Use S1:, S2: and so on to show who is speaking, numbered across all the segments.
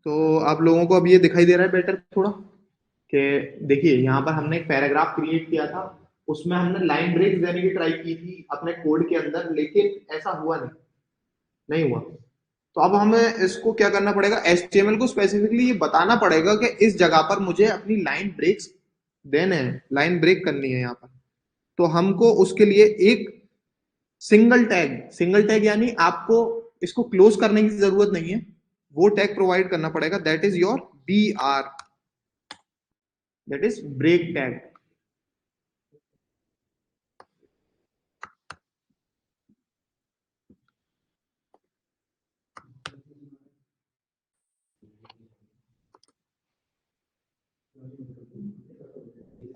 S1: तो आप लोगों को अब ये दिखाई दे रहा है बेटर थोड़ा, कि देखिए यहाँ पर हमने एक पैराग्राफ क्रिएट किया था, उसमें हमने लाइन ब्रेक देने की ट्राई की थी अपने कोड के अंदर, लेकिन ऐसा हुआ नहीं, नहीं हुआ। तो अब हमें इसको क्या करना पड़ेगा, HTML को स्पेसिफिकली ये बताना पड़ेगा कि इस जगह पर मुझे अपनी लाइन ब्रेक्स देने हैं, लाइन ब्रेक करनी है यहाँ पर। तो हमको उसके लिए एक सिंगल टैग यानी आपको इसको क्लोज करने की जरूरत नहीं है, वो टैग प्रोवाइड करना पड़ेगा, that is your BR, that is break tag.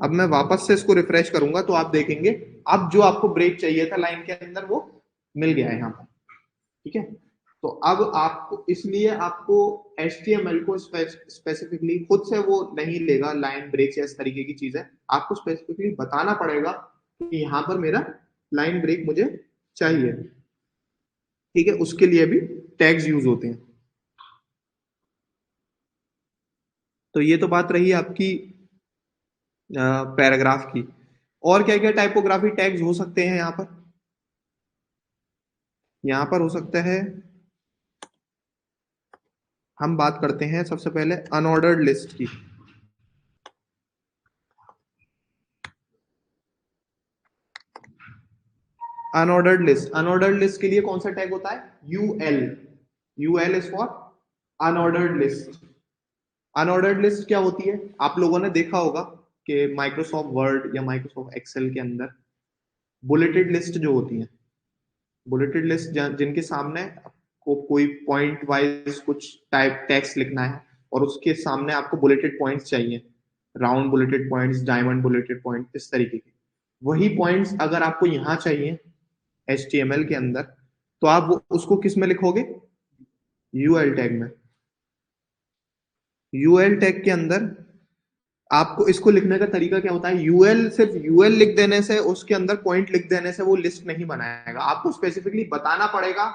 S1: अब मैं वापस से इसको रिफ्रेश करूंगा तो आप देखेंगे अब जो आपको ब्रेक चाहिए था लाइन के अंदर वो मिल गया है यहाँ पर। ठीक है, तो अब आपको इसलिए आपको HTML को स्पेसिफिकली खुद से वो नहीं लेगा लाइन ब्रेक या इस तरीके की चीजें, आपको स्पेसिफिकली बताना पड़ेगा कि यहाँ पर मेरा लाइन ब्रेक मुझे चाहिए। ठीक है, उसके लिए भी टैग्स यूज होते हैं। तो ये तो बात रही आपकी पैराग्राफ की। और क्या क्या टाइपोग्राफी टैग्स हो सकते हैं यहाँ पर, यहाँ पर हो सकता है, हम बात करते हैं सबसे पहले अनऑर्डर्ड लिस्ट की। अनऑर्डर्ड लिस्ट के लिए कौन सा टैग होता है, UL. UL is for unordered list. Unordered list क्या होती है, आप लोगों ने देखा होगा कि माइक्रोसॉफ्ट वर्ड या माइक्रोसॉफ्ट एक्सेल के अंदर बुलेटेड लिस्ट जो होती है, बुलेटेड लिस्ट जिनके सामने को कोई पॉइंट वाइज कुछ टाइप टेक्स्ट लिखना है और उसके सामने आपको बुलेटेड पॉइंट्स चाहिए, round bulleted points, diamond bulleted point, इस तरीके के। वही पॉइंट्स अगर आपको यहाँ चाहिए HTML के अंदर, तो आप वो उसको किस में लिखोगे, यूएल टैग में। यूएल टैग के अंदर आपको इसको लिखने का तरीका क्या होता है, यूएल सिर्फ यूएल लिख देने से, उसके अंदर पॉइंट लिख देने से वो लिस्ट नहीं बनाएगा, आपको स्पेसिफिकली बताना पड़ेगा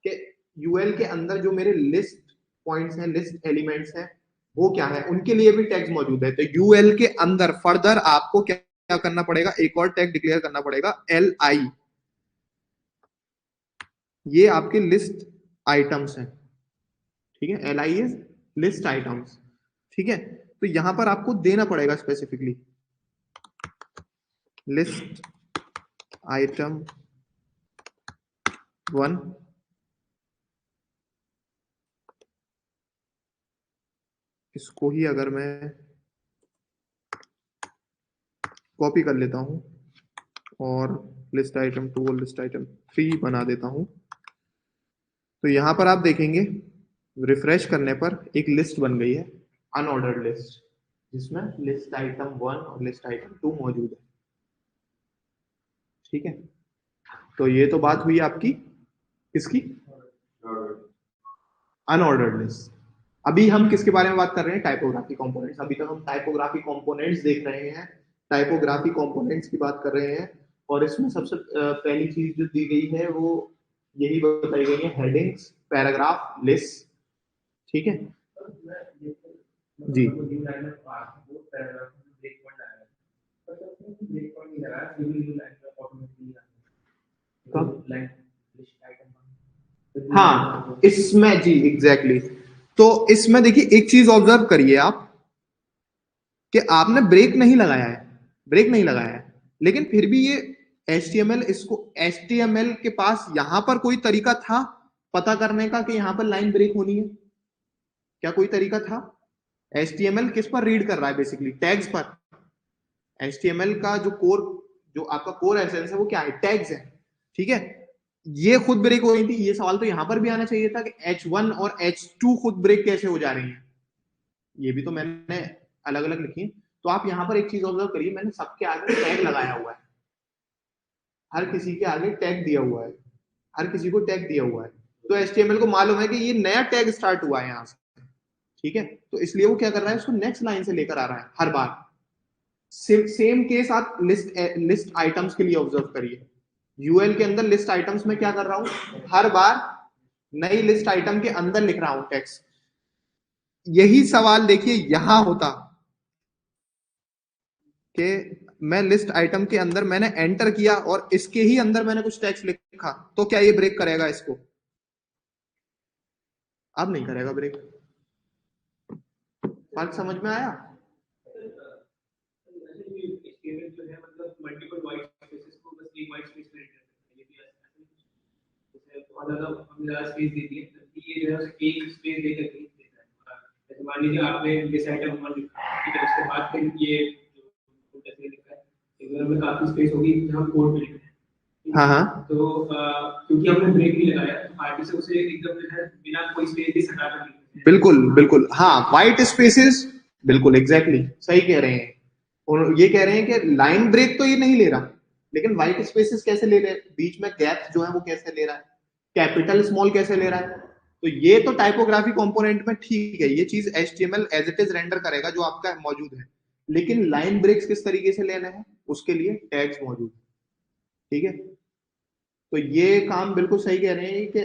S1: कि यूएल के अंदर जो मेरे लिस्ट पॉइंट्स हैं, लिस्ट एलिमेंट्स हैं, वो क्या है, उनके लिए भी टैग्स मौजूद है। तो यूएल के अंदर फर्दर आपको क्या करना पड़ेगा, एक और टैग डिक्लेयर करना पड़ेगा, LI। ये आपके लिस्ट आइटम्स हैं। ठीक है, LI इज लिस्ट आइटम्स। ठीक है, तो यहां पर आपको देना पड़ेगा स्पेसिफिकली लिस्ट आइटम 1, इसको ही अगर मैं कॉपी कर लेता हूं और लिस्ट आइटम 2 और लिस्ट आइटम 3 बना देता हूं, तो यहां पर आप देखेंगे रिफ्रेश करने पर एक लिस्ट बन गई है, अनऑर्डर्ड लिस्ट, जिसमें लिस्ट आइटम 1 और लिस्ट आइटम 2 मौजूद है। ठीक है, तो ये तो बात हुई आपकी किसकी, अनऑर्डर्ड लिस्ट। अभी हम किसके बारे में बात कर रहे हैं, टाइपोग्राफी कंपोनेंट्स। अभी तक हम टाइपोग्राफी कंपोनेंट्स देख रहे हैं, टाइपोग्राफी कंपोनेंट्स की बात कर रहे हैं। और इसमें सबसे पहली चीज जो दी गई है वो यही बताई गई है, हेडिंग्स, पैराग्राफ, लिस्ट। ठीक है जी, हाँ इसमें जी एग्जैक्टली exactly। तो इसमें देखिए एक चीज ऑब्जर्व करिए आप, कि आपने ब्रेक नहीं लगाया है, ब्रेक नहीं लगाया है, लेकिन फिर भी ये HTML, इसको HTML के पास यहां पर कोई तरीका था पता करने का कि यहां पर लाइन ब्रेक होनी है, क्या कोई तरीका था। HTML किस पर रीड कर रहा है, बेसिकली टैग्स पर। HTML का जो कोर, जो आपका कोर एसेंस है वो क्या है, टैग्स है। ठीक है, ये खुद ब्रेक हो रही थी, ये सवाल तो यहां पर भी आना चाहिए था कि H1 और H2 खुद ब्रेक कैसे हो जा रही है, ये भी तो मैंने अलग अलग लिखी है। तो आप यहाँ पर एक चीज ऑब्जर्व करिए, मैंने सबके आगे टैग लगाया हुआ है, हर किसी के आगे टैग दिया हुआ है, हर किसी को टैग दिया हुआ है। तो HTML को मालूम है कि ये नया टैग स्टार्ट हुआ है यहाँ से। ठीक है, तो इसलिए वो क्या कर रहा है, उसको नेक्स्ट लाइन से लेकर आ रहा है हर बार। सेम केस आप लिस्ट आइटम्स के लिए ऑब्जर्व करिए, यूएल के अंदर लिस्ट आइटम्स में क्या कर रहा हूं, हर बार नई लिस्ट आइटम के अंदर लिख रहा हूं टेक्स्ट। यही सवाल देखिए यहां होता कि मैं लिस्ट आइटम के अंदर मैंने एंटर किया और इसके ही अंदर मैंने कुछ टेक्स्ट लिखा, तो क्या ये ब्रेक करेगा इसको? अब नहीं करेगा ब्रेक। बात समझ में आया?
S2: मान लीजिए आपने दिस आइटम वन लिखा, ठीक है, उसके बाद फिर ये जो कैसे लिखा है, अगर में काफी स्पेस होगी जहाँ कोड में लिखा है,
S1: हाँ हाँ,
S2: तो क्योंकि हमने ब्रेक नहीं लगाया तो आगे से उसे एकदम जो है बिना कोई स्पेस भी हटा कर लिखा है।
S1: बिल्कुल बिल्कुल, हाँ वाइट स्पेसेस, बिल्कुल एग्जैक्टली सही कह रहे हैं। और ये कह रहे हैं कि लाइन ब्रेक तो ये नहीं ले रहा, लेकिन व्हाइट स्पेसेस कैसे ले रहे हैं, बीच में गैप जो है वो कैसे ले रहा है, कैपिटल स्मॉल कैसे ले रहा है। तो ये तो टाइपोग्राफी कंपोनेंट में ठीक है, ये चीज HTML as it is render करेगा जो आपका मौजूद है। लेकिन लाइन ब्रेक्स किस तरीके से लेना है, उसके लिए टैग्स मौजूद है। ठीक है, तो ये काम बिल्कुल सही कह रहे हैं कि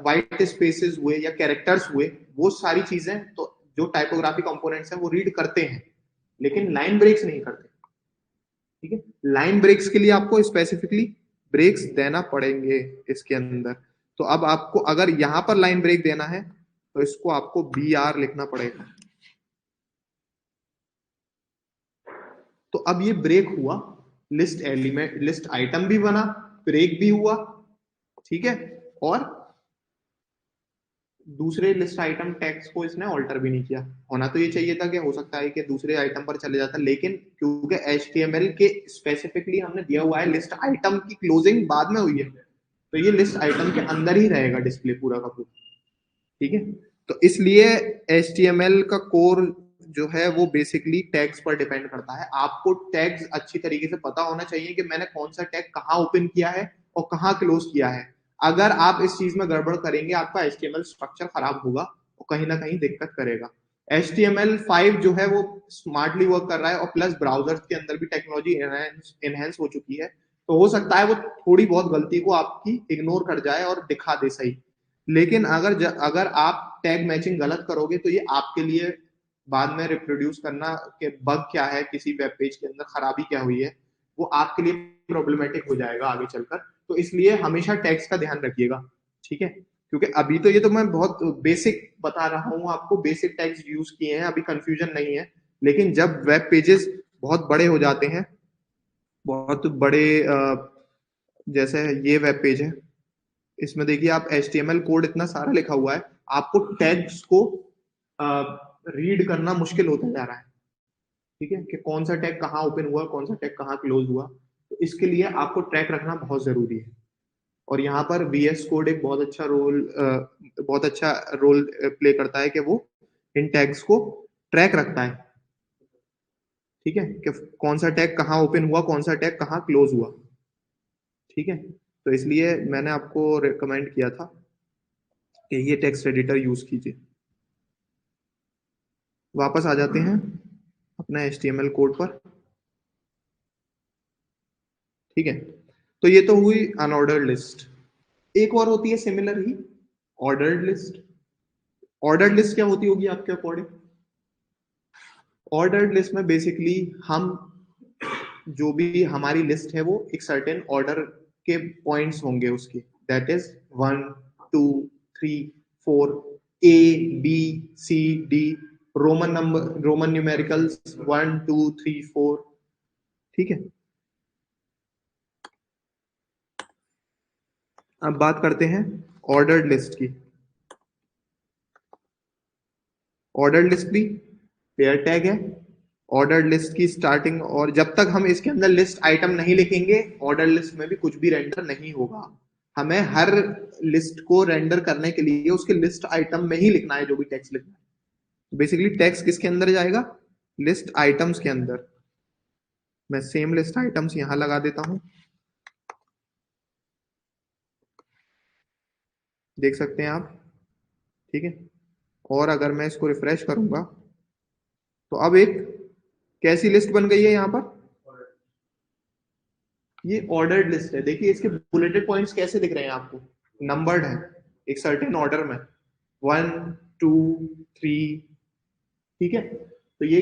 S1: व्हाइट स्पेसेस हुए या कैरेक्टर्स हुए, वो सारी चीजें तो जो टाइपोग्राफी कंपोनेंट्स हैं वो रीड करते हैं, लेकिन लाइन ब्रेक्स नहीं करते। ठीक है, लाइन ब्रेक्स के लिए आपको स्पेसिफिकली ब्रेक्स देना पड़ेंगे इसके अंदर। तो अब आपको अगर यहां पर लाइन ब्रेक देना है तो इसको आपको BR लिखना पड़ेगा। तो अब ये ब्रेक हुआ, लिस्ट एलिमेंट लिस्ट आइटम भी बना, ब्रेक भी हुआ। ठीक है, और दूसरे लिस्ट आइटम टैग्स को इसने ऑल्टर भी नहीं किया। होना तो ये चाहिए था कि हो सकता है कि दूसरे आइटम पर चले जाता, लेकिन क्योंकि HTML के स्पेसिफिकली हमने दिया हुआ है लिस्ट आइटम की क्लोजिंग बाद में हुई है, तो ये लिस्ट आइटम के अंदर ही रहेगा डिस्प्ले पूरा का पूरा। ठीक है, तो इसलिए HTML का कोर जो है वो बेसिकली टैग्स पर डिपेंड करता है। आपको टैग्स अच्छी तरीके से पता होना चाहिए कि मैंने कौन सा टैग कहाँ ओपन किया है और कहाँ क्लोज किया है। अगर आप इस चीज में गड़बड़ करेंगे, आपका HTML स्ट्रक्चर खराब होगा और कहीं ना कहीं दिक्कत करेगा। HTML5 जो है वो स्मार्टली वर्क कर रहा है, और प्लस ब्राउजर्स के अंदर भी टेक्नोलॉजी एनहेंस हो चुकी है, तो हो सकता है वो थोड़ी बहुत गलती को आपकी इग्नोर कर जाए और दिखा दे सही। लेकिन अगर आप टैग मैचिंग गलत करोगे तो ये आपके लिए बाद में रिप्रोड्यूस करना कि बग क्या है, किसी वेब पेज के अंदर खराबी क्या हुई है, वो आपके लिए प्रॉब्लमेटिक हो जाएगा आगे चलकर। तो इसलिए हमेशा टैग्स का ध्यान रखिएगा। ठीक है, क्योंकि अभी तो ये तो मैं बहुत बेसिक बता रहा हूँ आपको, बेसिक टैग्स यूज किए हैं, अभी कंफ्यूजन नहीं है। लेकिन जब वेब पेजेस बहुत बड़े हो जाते हैं, बहुत बड़े जैसे ये वेब पेज है, इसमें देखिए आप HTML कोड इतना सारा लिखा हुआ है, आपको टैग्स को रीड करना मुश्किल होता जा रहा है। ठीक है, कि कौन सा टैग कहाँ ओपन हुआ, कौन सा टैग कहाँ क्लोज हुआ, तो इसके लिए आपको ट्रैक रखना बहुत जरूरी है। और यहाँ पर VS कोड एक बहुत अच्छा रोल प्ले करता है कि वो इन टैग्स को ट्रैक रखता है। ठीक है, कि कौन सा टैग कहाँ ओपन हुआ, कौन सा टैग कहाँ क्लोज हुआ। ठीक है, तो इसलिए मैंने आपको रिकमेंड किया था कि ये टेक्स्ट एडिटर यूज कीजिए। वापस आ जाते हैं अपने HTML कोड पर। ठीक है, तो ये तो हुई अनऑर्डर्ड लिस्ट। एक और होती है सिमिलर ही, ऑर्डर्ड लिस्ट। ऑर्डर्ड लिस्ट क्या होती होगी आपके अकॉर्डिंग? ऑर्डर्ड लिस्ट में बेसिकली हम जो भी हमारी लिस्ट है वो एक सर्टेन ऑर्डर के पॉइंट्स होंगे उसके, that is 1 2 3 4, A B C D, Roman number, Roman numericals 1 2 3 4। ठीक है, अब बात करते हैं ऑर्डर्ड लिस्ट की। ऑर्डर्ड लिस्ट भी पेयर टैग है। ऑर्डर्ड लिस्ट की स्टार्टिंग, और जब तक हम इसके अंदर लिस्ट आइटम नहीं लिखेंगे, ऑर्डर लिस्ट में भी कुछ भी रेंडर नहीं होगा। हमें हर लिस्ट को रेंडर करने के लिए उसके लिस्ट आइटम में ही लिखना है जो भी टेक्स्ट लिखना है। बेसिकली टेक्स्ट किसके अंदर जाएगा, लिस्ट आइटम्स के अंदर। मैं सेम लिस्ट आइटम्स यहां लगा देता हूं, देख सकते हैं आप। ठीक है, और अगर मैं इसको रिफ्रेश करूंगा तो अब एक कैसी लिस्ट बन गई है यहाँ पर, ये ऑर्डर्ड लिस्ट है। देखिए इसके बुलेटेड पॉइंट्स कैसे दिख रहे हैं आपको, नंबर्ड है एक सर्टेन ऑर्डर में, 1 2 3 ठीक है, तो ये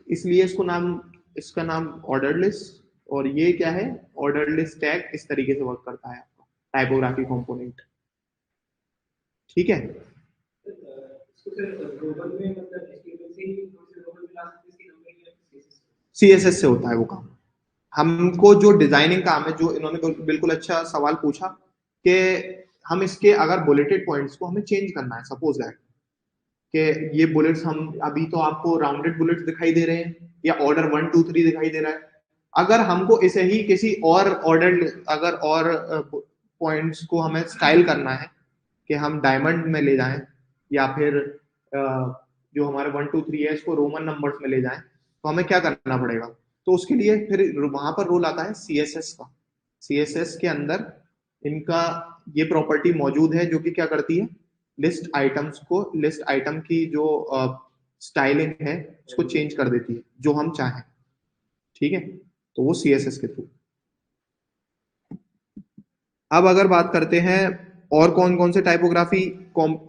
S1: इसलिए इसका नाम ऑर्डर लिस्ट, और ये क्या है, ऑर्डर लिस्ट टैग इस तरीके से वर्क करता है आपका टाइपोग्राफी कंपोनेंट। ठीक है,
S2: इसको फिर ग्लोबल में मतलब एचटीएमएल से ही हम से ग्लोबल में ला सकते हैं इसकी नंबरिंग या सीएसएस।
S1: सीएसएस से होता है वो काम। हमको जो डिजाइनिंग काम है, जो इन्होंने बिल्कुल अच्छा सवाल पूछा कि हम इसके अगर बुलेटेड पॉइंट्स को हमें चेंज करना है, सपोज दैट कि ये बुलेट्स हम अभी तो आपको राउंडेड बुलेट्स दिखाई दे रहे हैं या ऑर्डर 1 2 3 दिखाई दे रहा है, अगर हमको इसे ही किसी और ऑर्डर अगर और पॉइंट्स को हमें स्टाइल करना है कि हम डायमंड में ले जाएं या फिर जो हमारे 1 2 3 है इसको रोमन नंबर्स में ले जाएं, तो हमें क्या करना पड़ेगा, तो उसके लिए फिर वहां पर रोल आता है सीएसएस का। सीएसएस के अंदर इनका ये प्रॉपर्टी मौजूद है जो कि क्या करती है, लिस्ट आइटम्स को, लिस्ट आइटम की जो स्टाइलिंग है उसको चेंज कर देती है जो हम चाहें। ठीक है, तो वो सीएसएस के थ्रू। अब अगर बात करते हैं और कौन कौन से टाइपोग्राफी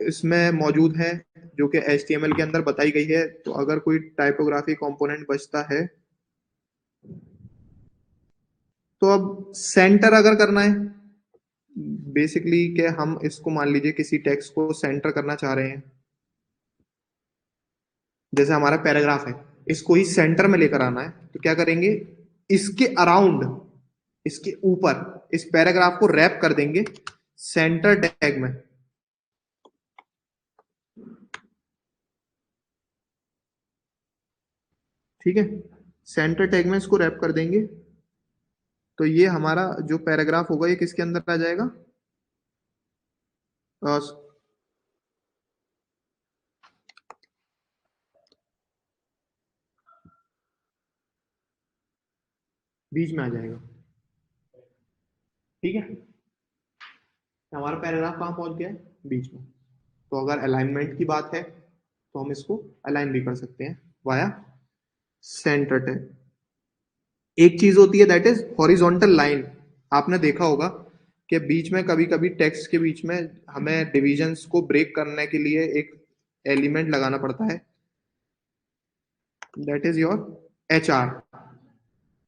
S1: इसमें मौजूद है जो कि HTML के अंदर बताई गई है, तो अगर कोई टाइपोग्राफी कंपोनेंट बचता है तो अब सेंटर अगर करना है बेसिकली कि हम इसको मान लीजिए किसी टेक्स्ट को सेंटर करना चाह रहे हैं, जैसे हमारा पैराग्राफ है इसको ही सेंटर में लेकर आना है, तो क्या करेंगे, इसके अराउंड, इसके ऊपर इस पैराग्राफ को रैप कर देंगे सेंटर टैग में। ठीक है, सेंटर टैग में इसको रैप कर देंगे, तो ये हमारा जो पैराग्राफ होगा ये किसके अंदर आ जाएगा, बीच में आ जाएगा। ठीक है, हमारा पैराग्राफ कहाँ पहुंच गया है, बीच में। तो अगर अलाइनमेंट की बात है तो हम इसको अलाइन भी कर सकते हैं वाया सेंटर टैग। एक चीज होती है दैट इज हॉरिजॉन्टल लाइन। आपने देखा होगा कि बीच में कभी कभी टेक्स्ट के बीच में हमें डिविजन्स को ब्रेक करने के लिए एक एलिमेंट लगाना पड़ता है, दैट इज योर HR।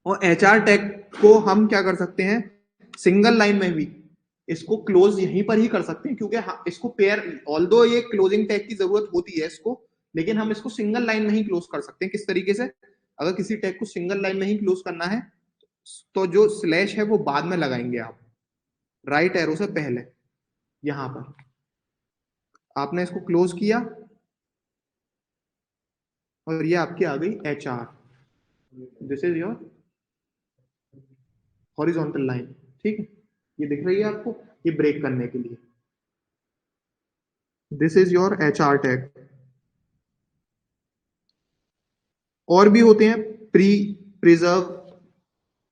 S1: और HR टैग को हम क्या कर सकते हैं, सिंगल लाइन में भी इसको क्लोज यहीं पर ही कर सकते हैं, क्योंकि इसको पेयर, ऑल्दो ये क्लोजिंग टैग की जरूरत होती है इसको, लेकिन हम इसको सिंगल लाइन में ही क्लोज कर सकते हैं। किस तरीके से, अगर किसी टैग को सिंगल लाइन में ही क्लोज करना है तो जो स्लैश है वो बाद में लगाएंगे आप, राइट एरो से पहले। यहां पर आपने इसको क्लोज किया और ये आपकी आ गई HR, this is your horizontal line. ठीक है, ये दिख रही है आपको, ये ब्रेक करने के लिए, this is your HR tag. और भी होते हैं,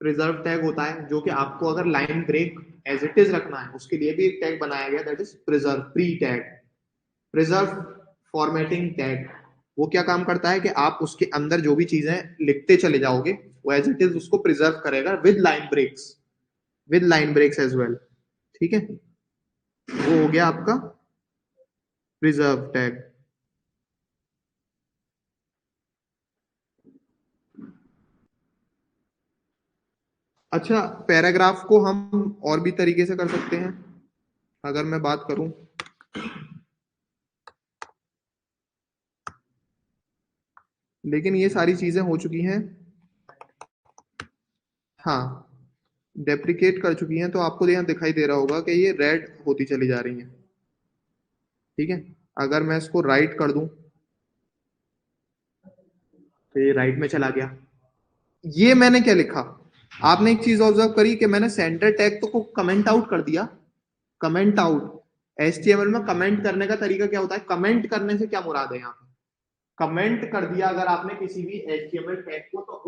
S1: प्रिजर्व टैग होता है जो कि आपको अगर line break as it is रखना है उसके लिए भी एक टैग बनाया गया, that is preserve pre tag. Preserve formatting tag वो क्या काम करता है कि आप उसके अंदर जो भी चीजें लिखते चले जाओगे वो एज इट इज उसको प्रिजर्व करेगा with line breaks as well. ठीक है, वो हो गया आपका प्रिजर्व टैग। अच्छा, पैराग्राफ को हम और भी तरीके से कर सकते हैं। अगर मैं बात करूं, लेकिन ये सारी चीजें हो चुकी हैं, हाँ डेप्रिकेट कर चुकी हैं, तो आपको यहाँ दिखाई दे रहा होगा कि ये रेड होती चली जा रही हैं। ठीक है, अगर मैं इसको राइट कर दूं तो ये राइट में चला गया। ये मैंने क्या लिखा, आपने एक चीज ऑब्जर्व करी कि मैंने सेंटर टैग तो को कमेंट आउट कर दिया। कमेंट आउट, HTML में कमेंट करने का तरीका क्या होता है, कमेंट करने से क्या मुराद है यहाँ पे, कमेंट कर दिया अगर आपने किसी भी HTML टैग को, तो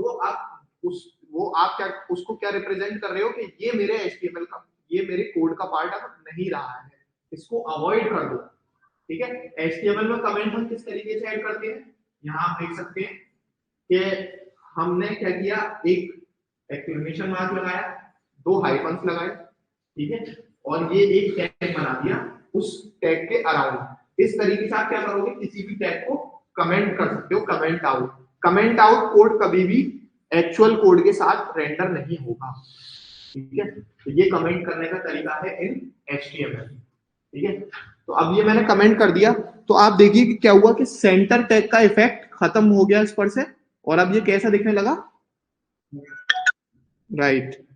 S1: वो आप क्या उसको क्या रिप्रेजेंट कर रहे हो कि ये मेरे HTML का, ये मेरे कोड का पार्ट अब नहीं रहा है, इसको अवॉइड कर दो। ठीक है, HTML में कमेंट हम किस तरीके से ऐड करते हैं, यहाँ आप देख सकते हैं कि हमने क्या किया, एक एक्सक्लेमेशन मार्क लगाया, 2 हाइफन्स लगाए, ठीक है, और ये एक टैग बना दिया उस टैग के अराउंड। इस तरीके से आप क्या करोगे, किसी भी टैग को कमेंट कर सकते हो comment out. Comment out code कभी भी एक्चुअल कोड के साथ रेंडर नहीं होगा, ठीक है। तो ये कमेंट करने का तरीका है इन HTML, ठीक है। तो अब ये मैंने कमेंट कर दिया, तो आप देखिए कि क्या हुआ कि सेंटर टैग का इफेक्ट खत्म हो गया इस पर से, और अब ये कैसा दिखने लगा, राइट,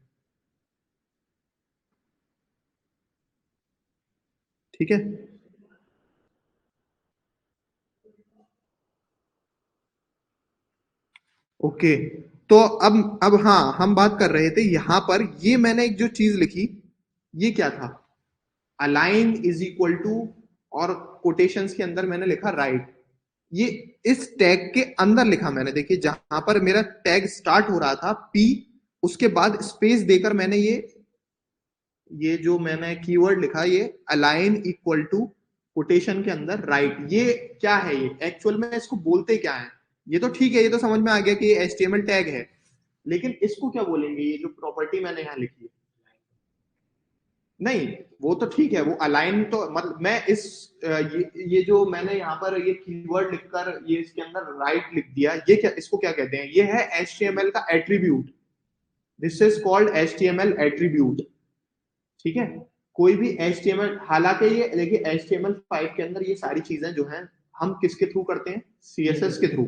S1: ठीक है। ओके, तो अब हाँ, हम बात कर रहे थे यहां पर, ये मैंने एक जो चीज लिखी, ये क्या था, अलाइन इज इक्वल टू, और कोटेशंस के अंदर मैंने लिखा राइट। ये इस टैग के अंदर लिखा मैंने, देखिए जहां पर मेरा टैग स्टार्ट हो रहा था पी, उसके बाद स्पेस देकर मैंने ये जो मैंने कीवर्ड लिखा, ये अलाइन इक्वल टू कोटेशन के अंदर राइट, ये क्या है, ये एक्चुअल में इसको बोलते क्या है। ये तो ठीक है, ये तो समझ में आ गया कि ये HTML टैग है, लेकिन इसको क्या बोलेंगे, ये जो प्रॉपर्टी मैंने यहाँ लिखी है। नहीं, वो तो ठीक है, वो अलाइन तो मतलब मैं इस ये जो मैंने यहाँ पर ये कीवर्ड लिखकर ये इसके अंदर राइट लिख दिया, ये क्या, इसको क्या कहते हैं, ये है HTML का attribute. This is called HTML attribute, ठीक है। कोई भी HTML, हालांकि ये देखिए HTML5 के अंदर ये सारी चीजें जो हैं हम किसके थ्रू करते हैं, CSS के थ्रू।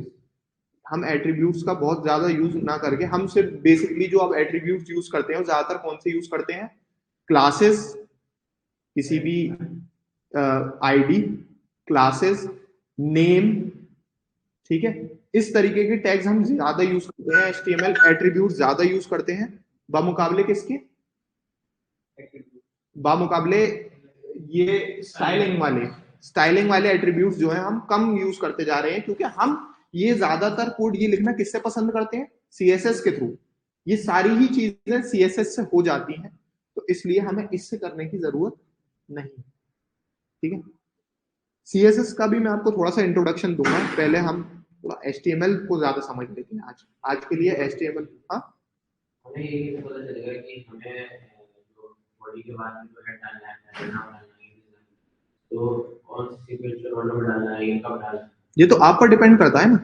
S1: हम एट्रीब्यूट्स का बहुत ज्यादा यूज ना करके हम सिर्फ बेसिकली जो अब एट्रीब्यूट्स यूज करते हैं वो ज्यादातर कौन से यूज करते हैं, क्लासेस, किसी भी आईडी, क्लासेस, नेम, ठीक है। इस तरीके के टैग्स हम ज्यादा यूज करते हैं, HTML एट्रीब्यूट ज्यादा यूज करते हैं बामुकाबले किसके, बामुकाबले ये स्टाइलिंग वाले एट्रीब्यूट्स जो है हम कम यूज करते जा रहे हैं, क्योंकि हम ये ज्यादातर कोड ये लिखना किससे पसंद करते हैं, CSS के थ्रू। ये सारी ही चीजें CSS से हो जाती हैं, तो इसलिए हमें इससे करने की जरूरत नहीं, ठीक है। CSS का भी मैं आपको थोड़ा सा इंट्रोडक्शन दूंगा, पहले हम थोड़ा HTML को ज्यादा समझ लेते हैं। आज के लिए HTML, हाँ,
S3: हमें ये पता चलेगा कि हमें जो बॉडी के बाद में जो हेड डालना है, नाम डालना है, तो कौन सी सीक्वेंशियल ऑर्डर में डालना है या कब डालना है,
S1: ये तो आप पर डिपेंड करता है ना,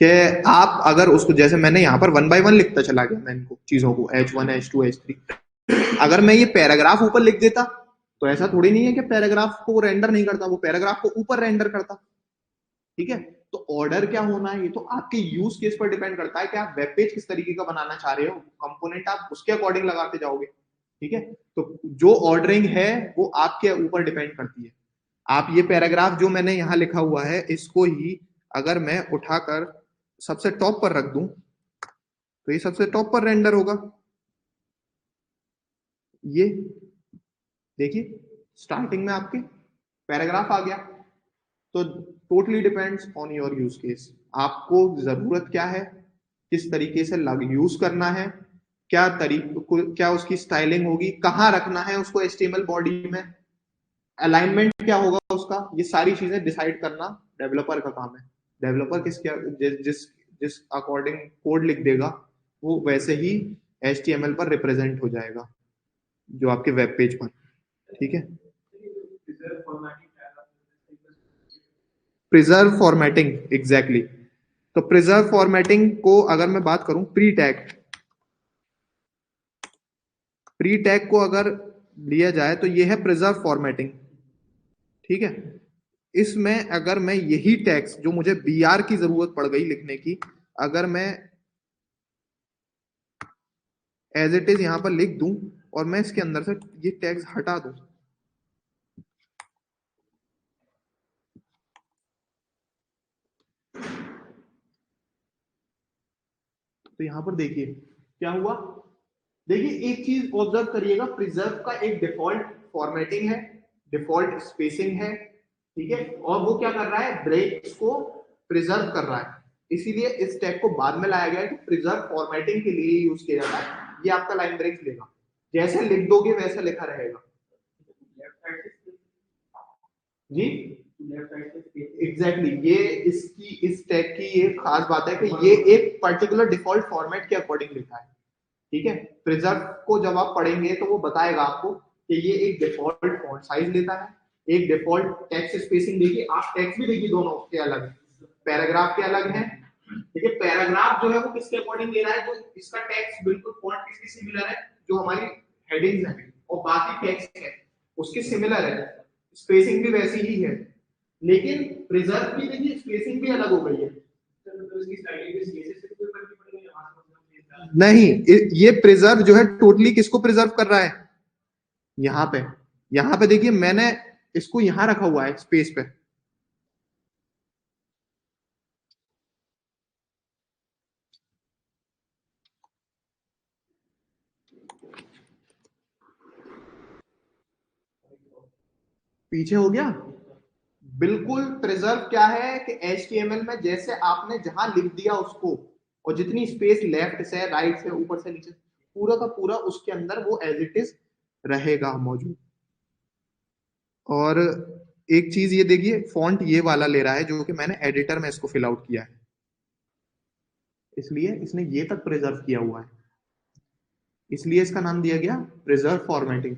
S1: कि आप अगर उसको, जैसे मैंने यहाँ पर 1 by 1 लिखता चला गया, मैं इनको चीजों को H1 H2 H3, अगर मैं ये पैराग्राफ ऊपर लिख देता तो ऐसा थोड़ी नहीं है कि पैराग्राफ को रेंडर नहीं करता, वो पैराग्राफ को ऊपर रेंडर करता, ठीक है। तो ऑर्डर क्या होना है, ये तो आपके यूज केस पर डिपेंड करता है कि आप वेब पेज किस तरीके का बनाना चाह रहे हो, कंपोनेंट आप उसके अकॉर्डिंग लगाते जाओगे, ठीक है। तो जो ऑर्डरिंग है वो आपके ऊपर डिपेंड करती है। आप ये पैराग्राफ जो मैंने यहाँ लिखा हुआ है, इसको ही अगर मैं उठाकर सबसे टॉप पर रख दूं तो ये सबसे टॉप पर रेंडर होगा, ये देखिए स्टार्टिंग में आपके पैराग्राफ आ गया। तो totally depends on your use case, आपको जरूरत क्या है, किस तरीके से यूज करना है, क्या उसकी स्टाइलिंग होगी, कहाँ रखना है उसको HTML बॉडी में, अलाइनमेंट क्या होगा उसका, ये सारी चीजें डिसाइड करना डेवलपर का काम है। डेवलपर जिस जिस अकॉर्डिंग कोड लिख देगा वो वैसे ही HTML पर रिप्रेजेंट हो जाएगा जो आपके वेब पेज पर, ठीक है। Preserve formatting, exactly. तो प्रिजर्व फॉर्मेटिंग को अगर मैं बात करूं, प्री टैग को अगर लिया जाए तो ये है प्रिजर्व फॉर्मेटिंग, ठीक है। इसमें अगर मैं यही टैग्स जो मुझे BR की जरूरत पड़ गई लिखने की, अगर मैं एज इट इज यहां पर लिख दूं और मैं इसके अंदर से ये टैग्स हटा दूं, तो यहां पर देखिए क्या हुआ। देखिए एक चीज ऑब्जर्व करिएगा, प्रिजर्व का एक डिफॉल्ट फॉर्मेटिंग है, डिफॉल्ट स्पेसिंग है, ठीक है। और वो क्या कर रहा है, ब्रेक्स को प्रिजर्व कर रहा है, इसीलिए इस टैग को बाद में लाया गया है कि प्रिजर्व फॉर्मेटिंग के लिए यूज किया जाता है। ये आपका लाइन ब्रेक्स लेगा, जैसे लिख दोगे वैसा लिखा रहेगा जी, एग्जैक्टली ये इस टैग की ये खास बात है कि ये एक पर्टिकुलर डिफॉल्ट फॉर्मेट के अकॉर्डिंग लिखा है, ठीक है। प्रिजर्व को जब आप पढ़ेंगे तो वो बताएगा आपको कि ये एक डिफॉल्ट फॉन्ट साइज लेता है, एक डिफॉल्ट टेक्स्ट स्पेसिंग, देखिए आप टेक्स्ट भी देखिए दोनों के अलग है, पैराग्राफ के अलग है। देखिए पैराग्राफ जो है वो किसके अकॉर्डिंग दे रहा है, जो इसका टेक्स्ट बिल्कुल फॉन्ट किसकी सिमिलर है, जो हमारी हेडिंग्स है और बाकी टेक्स्ट है उसके सिमिलर है, स्पेसिंग भी वैसी ही है, लेकिन प्रिजर्व की देखिए स्पेसिंग भी अलग हो गई है।
S2: तो इसकी स्टाइलिंग भी सीएसएस से कोई फर्क नहीं पड़ेगा, यहाँ से
S1: नहीं, ये प्रिजर्व जो है टोटली किसको प्रिजर्व कर रहा है, यहाँ पे देखिए मैंने इसको यहाँ रखा हुआ है स्पेस पे, पीछे हो गया। बिल्कुल प्रिजर्व क्या है कि HTML में जैसे आपने जहां लिख दिया उसको और जितनी स्पेस लेफ्ट से राइट से ऊपर से नीचे पूरा का पूरा उसके अंदर वो एज इट इज रहेगा मौजूद। और एक चीज ये देखिए फॉन्ट ये वाला ले रहा है जो कि मैंने एडिटर में इसको फिल आउट किया है, इसलिए इसने ये तक प्रिजर्व किया हुआ है, इसलिए इसका नाम दिया गया प्रिजर्व फॉर्मेटिंग।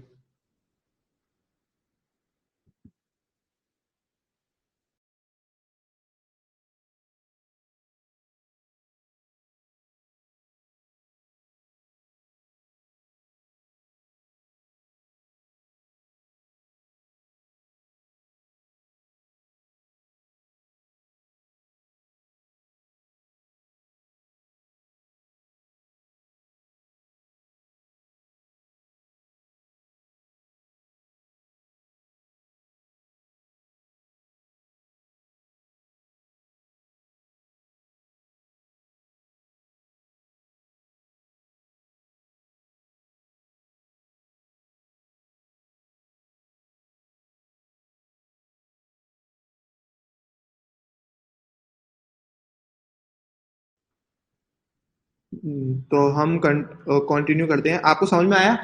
S1: तो हम कंटिन्यू करते हैं। आपको समझ में आया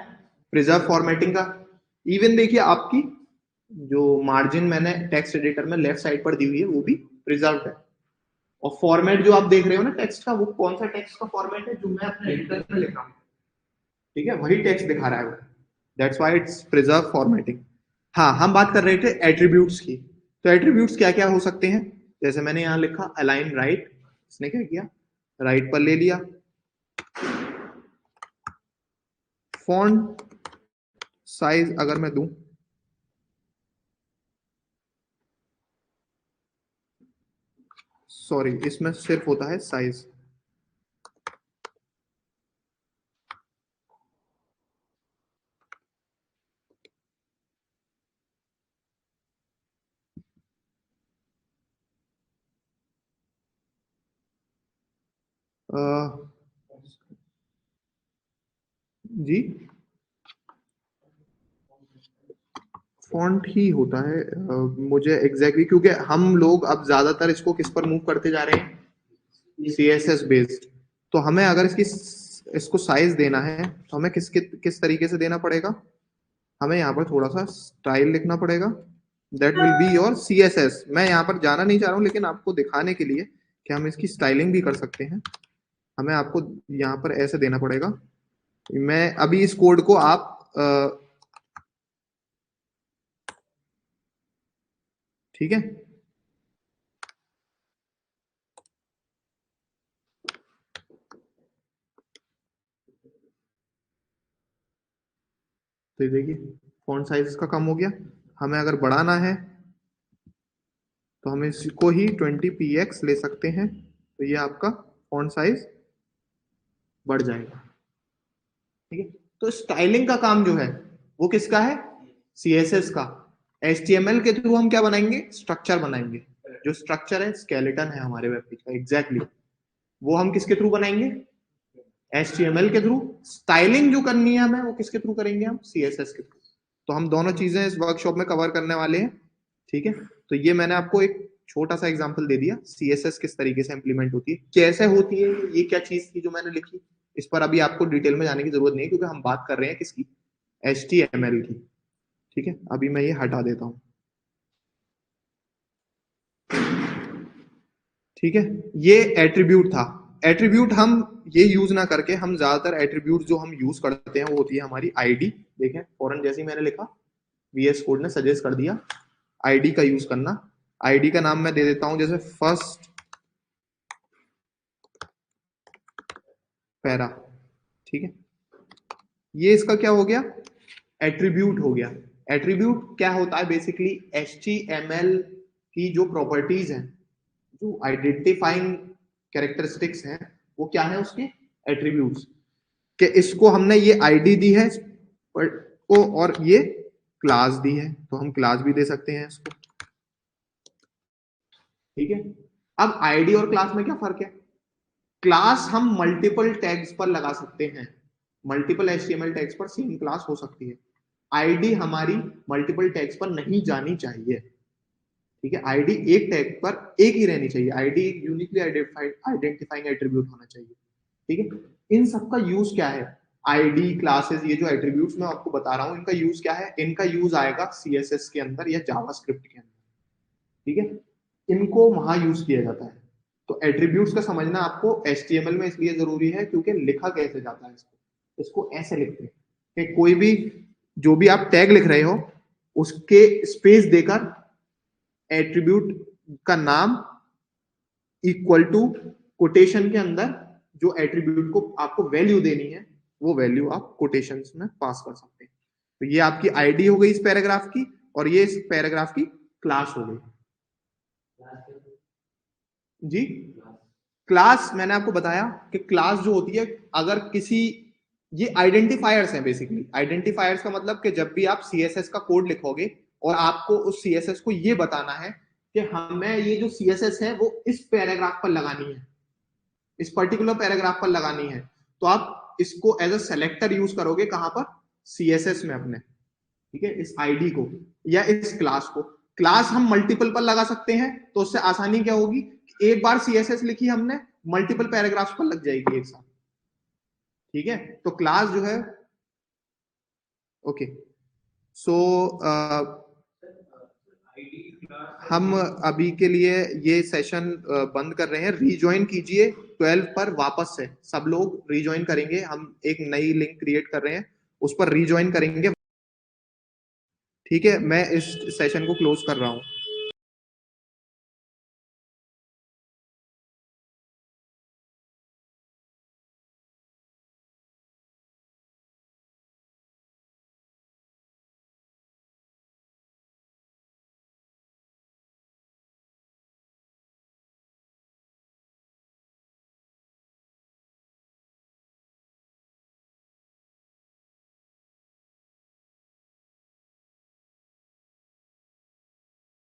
S1: प्रिजर्व फॉर्मेटिंग का? इवन देखिए आपकी जो मार्जिन मैंने टेक्स्ट एडिटर में लेफ्ट साइड पर दी हुई है वो भी प्रिजर्व है, और फॉर्मेट जो आप देख रहे हो ना टेक्स्ट का, वो कौन सा टेक्स्ट का फॉर्मेट है जो मैं अपने एडिटर में लिखा हूँ, ठीक है, वही टेक्स्ट दिखा रहा है वो, that's why it's preserve formatting. हाँ, हम बात कर रहे थे एट्रीब्यूट्स की। तो एट्रीब्यूट्स क्या क्या हो सकते हैं, जैसे मैंने यहाँ लिखा अलाइन राइट, इसने क्या किया राइट पर ले लिया। फॉन्ट साइज अगर मैं दूं, सॉरी इसमें सिर्फ होता है साइज, जी फॉन्ट ही होता है मुझे एग्जैक्टली क्योंकि हम लोग अब ज्यादातर इसको किस पर मूव करते जा रहे हैं, CSS बेस्ड। तो हमें अगर इसको साइज देना है तो हमें किस तरीके से देना पड़ेगा, हमें यहाँ पर थोड़ा सा स्टाइल लिखना पड़ेगा, that will be your CSS। मैं यहाँ पर जाना नहीं चाह रहा हूँ लेकिन आपको दिखाने के लिए कि हम इसकी स्टाइलिंग भी कर सकते हैं, हमें आपको यहाँ पर ऐसे देना पड़ेगा। मैं अभी इस कोड को आप ठीक है, तो देखिए फॉन्ट साइज इसका कम हो गया। हमें अगर बढ़ाना है तो हम इसको ही 20px ले सकते हैं, तो ये आपका फॉन्ट साइज बढ़ जाएगा, ठीक है। तो स्टाइलिंग का काम जो है वो किसका है, CSS का। HTML के थ्रू हम क्या बनाएंगे, स्ट्रक्चर बनाएंगे, जो स्ट्रक्चर है स्केलेटन है हमारे वेब पेज का एग्जैक्टली, वो हम किसके थ्रू बनाएंगे, HTML के थ्रू। स्टाइलिंग जो करनी है हमें वो किसके थ्रू करेंगे, हम CSS के थ्रू। तो हम दोनों चीजें इस वर्कशॉप में कवर करने वाले हैं, ठीक है। तो ये मैंने आपको एक छोटा सा एग्जांपल दे दिया, CSS किस तरीके से इंप्लीमेंट होती है, कैसे होती है, ये क्या चीज थी जो मैंने लिखी, इस पर अभी आपको डिटेल में जाने की जरूरत नहीं है क्योंकि हम बात कर रहे हैं किसकी, HTML की, ठीक है। अभी मैं ये हटा देता हूं, ठीक है। ये एट्रीब्यूट था। एट्रीब्यूट हम ये यूज ना करके हम ज्यादातर एट्रीब्यूट जो हम यूज करते हैं वो होती है हमारी आईडी। देखें फॉरन जैसे ही मैंने लिखा VS कोड ने सजेस्ट कर दिया आईडी का यूज करना। आईडी का नाम मैं दे देता हूं जैसे फर्स्ट पैरा, ठीक है। ये इसका क्या हो गया, एट्रीब्यूट हो गया। एट्रीब्यूट क्या होता है, बेसिकली HTML की जो प्रॉपर्टीज हैं, जो आइडेंटिफाइंग कैरेक्टरिस्टिक्स हैं, वो क्या है उसके एट्रीब्यूट्स, कि इसको हमने ये आईडी दी है को और ये क्लास दी है, तो हम क्लास भी दे सकते हैं इसको, ठीक है। अब आईडी और क्लास में क्या फर्क है, क्लास हम मल्टीपल टैग्स पर लगा सकते हैं, मल्टीपल HTML टैग्स पर सेम क्लास हो सकती है। आईडी हमारी मल्टीपल टैग्स पर नहीं जानी चाहिए, ठीक है। आईडी एक टैग पर एक ही रहनी चाहिए, आईडी एक यूनिकली आइडेंटिफाइंग एट्रीब्यूट होना चाहिए, ठीक है। इन सब का यूज क्या है, आईडी, क्लासेस, ये जो एट्रीब्यूट्स मैं आपको बता रहा हूं, इनका यूज क्या है, इनका यूज आएगा CSS के अंदर या जावास्क्रिप्ट के अंदर, ठीक है। इनको वहां यूज किया जाता है। तो एट्रीब्यूट्स का समझना आपको HTML में इसलिए जरूरी है क्योंकि लिखा कैसे जाता है, इसको ऐसे लिखते हैं कि कोई भी जो भी आप टैग लिख रहे हो उसके स्पेस देकर एट्रीब्यूट का नाम इक्वल टू कोटेशन के अंदर जो एट्रीब्यूट को आपको वैल्यू देनी है, वो वैल्यू आप कोटेशंस में पास कर सकते हैं। तो ये आपकी आईडी हो गई इस पैराग्राफ की, और ये इस पैराग्राफ की क्लास हो गई जी। क्लास मैंने आपको बताया कि क्लास जो होती है, अगर किसी, ये आइडेंटिफायर्स हैं बेसिकली। आइडेंटिफायर्स का मतलब कि जब भी आप CSS का कोड लिखोगे और आपको उस CSS को ये बताना है कि हमें ये जो CSS है वो इस पैराग्राफ पर लगानी है, इस पर्टिकुलर पैराग्राफ पर लगानी है, तो आप इसको एज अ सेलेक्टर यूज करोगे कहां पर, CSS में अपने, ठीक है, इस आईडी को या इस क्लास को। क्लास हम मल्टीपल पर लगा सकते हैं, तो उससे आसानी क्या होगी, एक बार CSS लिखी हमने, मल्टीपल पैराग्राफ्स पर लग जाएगी एक साथ, ठीक है। तो क्लास जो है, ओके, सो हम अभी के लिए ये सेशन बंद कर रहे हैं। रीजॉइन कीजिए 12 पर, वापस से सब लोग रीजॉइन करेंगे। हम एक नई लिंक क्रिएट कर रहे हैं, उस पर रीजॉइन करेंगे, ठीक है। मैं इस सेशन को क्लोज कर रहा हूं।